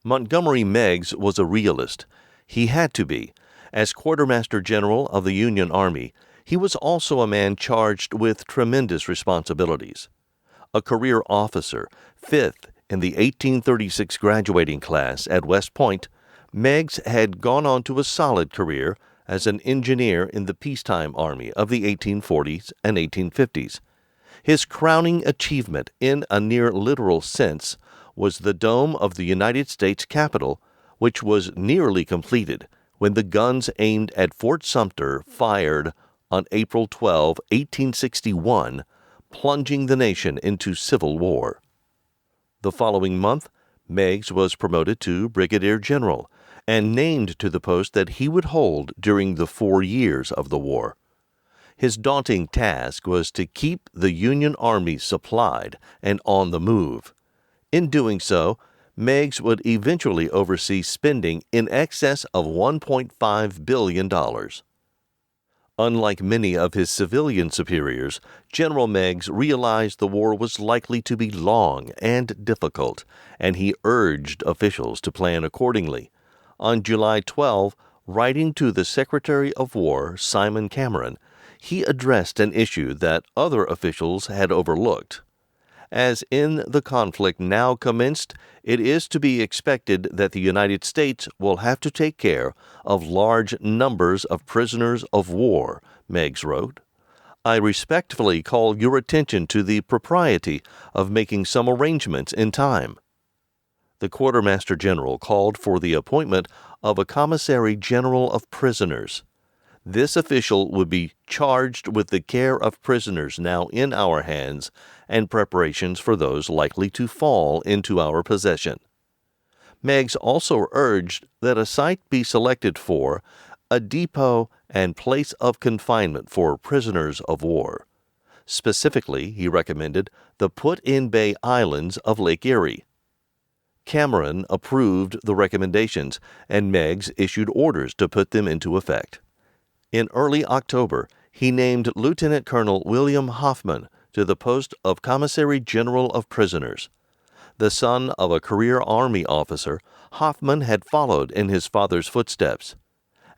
Montgomery Meigs was a realist. He had to be. As Quartermaster General of the Union Army, he was also a man charged with tremendous responsibilities. A career officer, fifth in the 1836 graduating class at West Point, Meigs had gone on to a solid career as an engineer in the peacetime Army of the 1840s and 1850s. His crowning achievement, in a near literal sense, was the dome of the United States Capitol, which was nearly completed when the guns aimed at Fort Sumter fired on April 12, 1861, plunging the nation into civil war. The following month, Meigs was promoted to brigadier general and named to the post that he would hold during the 4 years of the war. His daunting task was to keep the Union Army supplied and on the move. In doing so, Meigs would eventually oversee spending in excess of $1.5 billion. Unlike many of his civilian superiors, General Meigs realized the war was likely to be long and difficult, and he urged officials to plan accordingly. On July 12, writing to the Secretary of War, Simon Cameron, he addressed an issue that other officials had overlooked. As in the conflict now commenced, it is to be expected that the United States will have to take care of large numbers of prisoners of war, Meigs wrote. I respectfully call your attention to the propriety of making some arrangements in time. The Quartermaster General called for the appointment of a Commissary General of Prisoners. This official would be charged with the care of prisoners now in our hands and preparations for those likely to fall into our possession. Meigs also urged that a site be selected for a depot and place of confinement for prisoners of war. Specifically, he recommended the Put-in Bay Islands of Lake Erie. Cameron approved the recommendations, and Meigs issued orders to put them into effect. In early October, he named Lieutenant Colonel William Hoffman to the post of Commissary General of Prisoners. The son of a career Army officer, Hoffman had followed in his father's footsteps.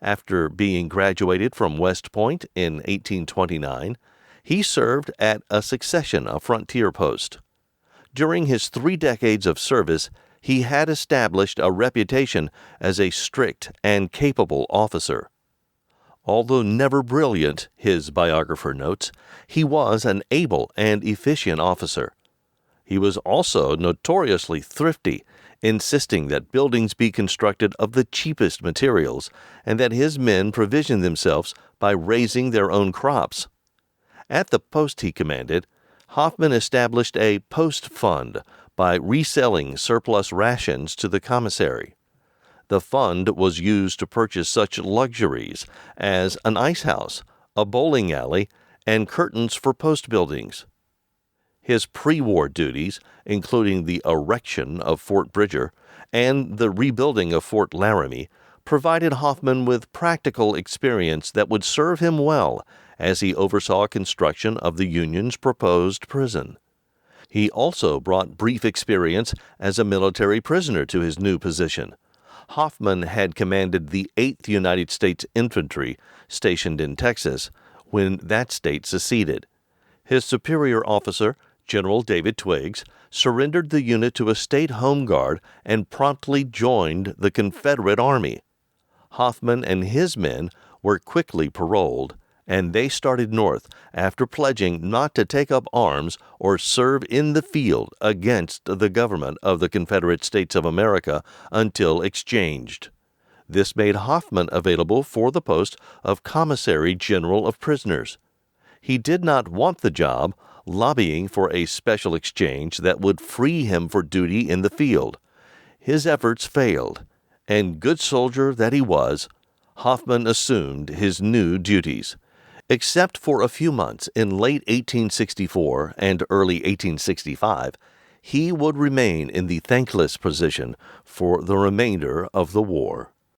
After being graduated from West Point in 1829, he served at a succession of frontier posts. During his 3 decades of service, he had established a reputation as a strict and capable officer. Although never brilliant, his biographer notes, he was an able and efficient officer. He was also notoriously thrifty, insisting that buildings be constructed of the cheapest materials and that his men provision themselves by raising their own crops. At the post he commanded, Hoffman established a post fund by reselling surplus rations to the commissary. The fund was used to purchase such luxuries as an ice house, a bowling alley, and curtains for post buildings. His pre-war duties, including the erection of Fort Bridger and the rebuilding of Fort Laramie, provided Hoffman with practical experience that would serve him well as he oversaw construction of the Union's proposed prison. He also brought brief experience as a military prisoner to his new position. Hoffman had commanded the 8th United States Infantry, stationed in Texas, when that state seceded. His superior officer, General David Twiggs, surrendered the unit to a state home guard and promptly joined the Confederate Army. Hoffman and his men were quickly paroled, and they started north after pledging not to take up arms or serve in the field against the government of the Confederate States of America until exchanged. This made Hoffman available for the post of Commissary General of Prisoners. He did not want the job, lobbying for a special exchange that would free him for duty in the field. His efforts failed, and good soldier that he was, Hoffman assumed his new duties. Except for a few months in late 1864 and early 1865, he would remain in the thankless position for the remainder of the war.